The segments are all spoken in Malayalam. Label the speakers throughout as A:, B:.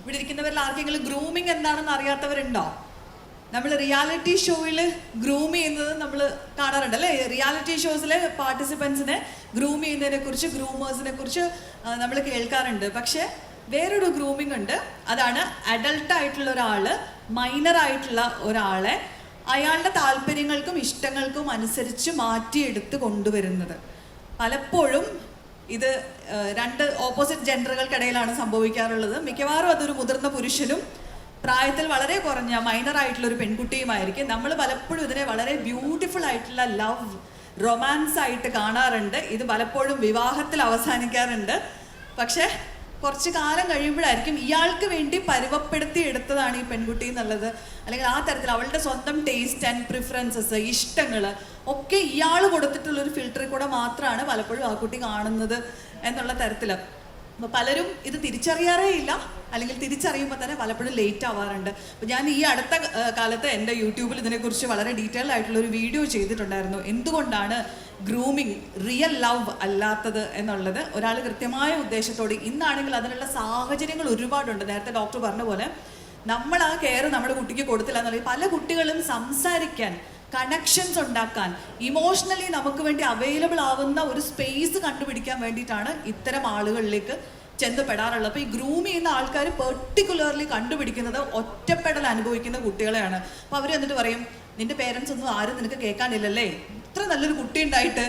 A: ഇവിടെ ഇരിക്കുന്നവരിൽ ആർക്കെങ്കിലും ഗ്രൂമിങ് എന്താണെന്ന് അറിയാത്തവരുണ്ടോ? നമ്മൾ റിയാലിറ്റി ഷോയിൽ ഗ്രൂം ചെയ്യുന്നത് നമ്മൾ കാണാറുണ്ട് അല്ലേ? റിയാലിറ്റി ഷോസിലെ പാർട്ടിസിപ്പൻസിനെ ഗ്രൂം ചെയ്യുന്നതിനെ കുറിച്ച്, ഗ്രൂമേഴ്സിനെ കുറിച്ച് നമ്മൾ കേൾക്കാറുണ്ട്. പക്ഷെ വേറൊരു ഗ്രൂമിംഗ് ഉണ്ട്. അതാണ് അഡൾട്ടായിട്ടുള്ള ഒരാൾ മൈനർ ആയിട്ടുള്ള ഒരാളെ അയാളുടെ താല്പര്യങ്ങൾക്കും ഇഷ്ടങ്ങൾക്കും അനുസരിച്ച് മാറ്റിയെടുത്ത് കൊണ്ടുവരുന്നത്. പലപ്പോഴും ഇത് രണ്ട് ഓപ്പോസിറ്റ് ജെൻഡറുകൾക്കിടയിലാണ് സംഭവിക്കാറുള്ളത്. മിക്കവാറും അതൊരു മുതിർന്ന പുരുഷനും പ്രായത്തിൽ വളരെ കുറഞ്ഞ മൈനർ ആയിട്ടുള്ള ഒരു പെൺകുട്ടിയുമായിരിക്കും. നമ്മൾ പലപ്പോഴും ഇതിനെ വളരെ ബ്യൂട്ടിഫുൾ ആയിട്ടുള്ള ലവ്, റൊമാൻസ് ആയിട്ട് കാണാറുണ്ട്. ഇത് പലപ്പോഴും വിവാഹത്തിൽ അവസാനിക്കാറുണ്ട്. പക്ഷേ കുറച്ച് കാലം കഴിയുമ്പോഴായിരിക്കും ഇയാൾക്ക് വേണ്ടി പരുവപ്പെടുത്തി എടുത്തതാണ് ഈ പെൺകുട്ടി എന്നുള്ളത്, അല്ലെങ്കിൽ ആ തരത്തിൽ അവളുടെ സ്വന്തം ടേസ്റ്റ് ആൻഡ് പ്രിഫറൻസസ്, ഇഷ്ടങ്ങൾ ഒക്കെ ഇയാൾ കൊടുത്തിട്ടുള്ളൊരു ഫിൽറ്ററിൽ കൂടെ മാത്രമാണ് പലപ്പോഴും ആ കുട്ടി കാണുന്നത് എന്നുള്ള തരത്തിൽ. അപ്പോൾ പലരും ഇത് തിരിച്ചറിയാറേ ഇല്ല, അല്ലെങ്കിൽ തിരിച്ചറിയുമ്പോൾ തന്നെ പലപ്പോഴും ലേറ്റ് ആവാറുണ്ട്. അപ്പോൾ ഞാൻ ഈ അടുത്ത കാലത്ത് എൻ്റെ യൂട്യൂബിൽ ഇതിനെക്കുറിച്ച് വളരെ ഡീറ്റെയിൽ ആയിട്ടുള്ളൊരു വീഡിയോ ചെയ്തിട്ടുണ്ടായിരുന്നു. എന്തുകൊണ്ടാണ് ഗ്രൂമിങ് റിയൽ ലവ് അല്ലാത്തത് എന്നുള്ളത്. ഒരാൾ കൃത്യമായ ഉദ്ദേശത്തോടെ, ഇന്നാണെങ്കിൽ അതിനുള്ള സാഹചര്യങ്ങൾ ഒരുപാടുണ്ട്. നേരത്തെ ഡോക്ടർ പറഞ്ഞ പോലെ നമ്മൾ ആ കെയർ നമ്മുടെ കുട്ടിക്ക് കൊടുത്തില്ല എന്നുള്ളത്. പല കുട്ടികളും സംസാരിക്കാൻ, കണക്ഷൻസ് ഉണ്ടാക്കാൻ, ഇമോഷണലി നമുക്ക് വേണ്ടി അവൈലബിൾ ആവുന്ന ഒരു സ്പേസ് കണ്ടുപിടിക്കാൻ വേണ്ടിയിട്ടാണ് ഇത്തരം ആളുകളിലേക്ക് ചെന്നപ്പെടാറുള്ളത്. അപ്പോൾ ഈ ഗ്രൂം ചെയ്യുന്ന ആൾക്കാർ പെർട്ടിക്കുലർലി കണ്ടുപിടിക്കുന്നത് ഒറ്റപ്പെടൽ അനുഭവിക്കുന്ന കുട്ടികളെയാണ്. അപ്പോൾ അവർ എന്നിട്ട് പറയും, നിന്റെ പേരൻസ് ഒന്നും ആരും നിനക്ക് കേൾക്കാനില്ലല്ലേ, ഇത്ര നല്ലൊരു കുട്ടി ഉണ്ടായിട്ട്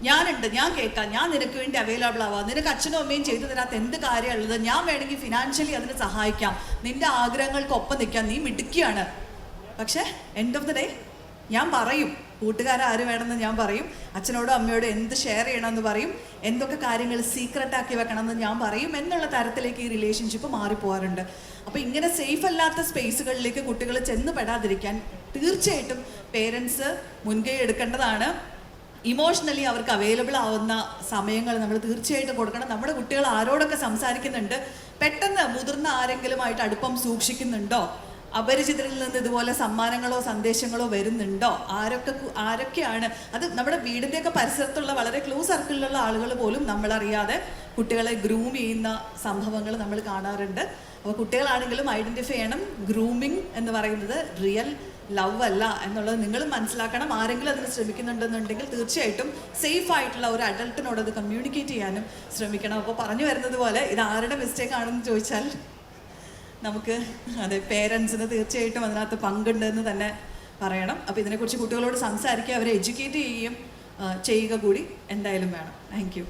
A: ഞാനുണ്ട്, ഞാൻ കേൾക്കാം, ഞാൻ നിനക്ക് വേണ്ടി അവൈലബിൾ ആവാം, നിനക്ക് അച്ഛനും അമ്മയും ചെയ്തു തരാത്ത എന്ത് കാര്യമുള്ളത്, ഞാൻ വേണമെങ്കിൽ ഫിനാൻഷ്യലി അതിന് സഹായിക്കാം, നിന്റെ ആഗ്രഹങ്ങൾക്കൊപ്പം നിൽക്കാം, നീ മിടുക്കിയാണ്. പക്ഷേ എൻഡ് ഓഫ് ദ ഡേ ഞാൻ പറയും, കൂട്ടുകാരാര് വേണമെന്ന് ഞാൻ പറയും, അച്ഛനോടും അമ്മയോടും എന്ത് ഷെയർ ചെയ്യണമെന്ന് പറയും, എന്തൊക്കെ കാര്യങ്ങൾ സീക്രട്ടാക്കി വെക്കണമെന്ന് ഞാൻ പറയും എന്നുള്ള തരത്തിലേക്ക് ഈ റിലേഷൻഷിപ്പ് മാറിപ്പോകാറുണ്ട്. അപ്പോൾ ഇങ്ങനെ സേഫ് അല്ലാത്ത സ്പേസുകളിലേക്ക് കുട്ടികൾ ചെന്ന് പെടാതിരിക്കാൻ തീർച്ചയായിട്ടും പേരൻസ് മുൻകൈ എടുക്കേണ്ടതാണ്. ഇമോഷണലി അവർക്ക് അവൈലബിൾ ആവുന്ന സമയങ്ങൾ നമ്മൾ തീർച്ചയായിട്ടും കൊടുക്കണം. നമ്മുടെ കുട്ടികൾ ആരോടൊക്കെ സംസാരിക്കുന്നുണ്ട്, പെട്ടെന്ന് മുതിർന്ന ആരെങ്കിലുമായിട്ട് അടുപ്പം സൂക്ഷിക്കുന്നുണ്ടോ, അപരിചിതരിൽ നിന്ന് ഇതുപോലെ സമ്മാനങ്ങളോ സന്ദേശങ്ങളോ വരുന്നുണ്ടോ, ആരൊക്കെയാണ് അത്. നമ്മുടെ വീടിൻ്റെയൊക്കെ പരിസരത്തുള്ള വളരെ ക്ലോസ് സർക്കിളിലുള്ള ആളുകൾ പോലും നമ്മളറിയാതെ കുട്ടികളെ ഗ്രൂം ചെയ്യുന്ന സംഭവങ്ങൾ നമ്മൾ കാണാറുണ്ട്. അപ്പോൾ കുട്ടികളാണെങ്കിലും ഐഡൻറ്റിഫൈ ചെയ്യണം, ഗ്രൂമിങ് എന്ന് പറയുന്നത് റിയൽ ലവ് അല്ല എന്നുള്ളത് നിങ്ങൾ മനസ്സിലാക്കണം. ആരെങ്കിലും അതിന് ശ്രമിക്കുന്നുണ്ടെന്നുണ്ടെങ്കിൽ തീർച്ചയായിട്ടും സേഫ് ആയിട്ടുള്ള ഒരു അഡൾട്ടിനോട് അത് കമ്മ്യൂണിക്കേറ്റ് ചെയ്യാനും ശ്രമിക്കണം. അപ്പോൾ പറഞ്ഞു വരുന്നത് പോലെ ഇത് ആരുടെ മിസ്റ്റേക്ക് ആണെന്ന് ചോദിച്ചാൽ നമുക്ക് അതെ പേരൻസിന് തീർച്ചയായിട്ടും അതിനകത്ത് പങ്കുണ്ടെന്ന് തന്നെ പറയണം. അപ്പോൾ ഇതിനെക്കുറിച്ച് കുട്ടികളോട് സംസാരിക്കുക, അവരെ എഡ്യൂക്കേറ്റ് ചെയ്യുക കൂടി എന്തായാലും വേണം. Thank you.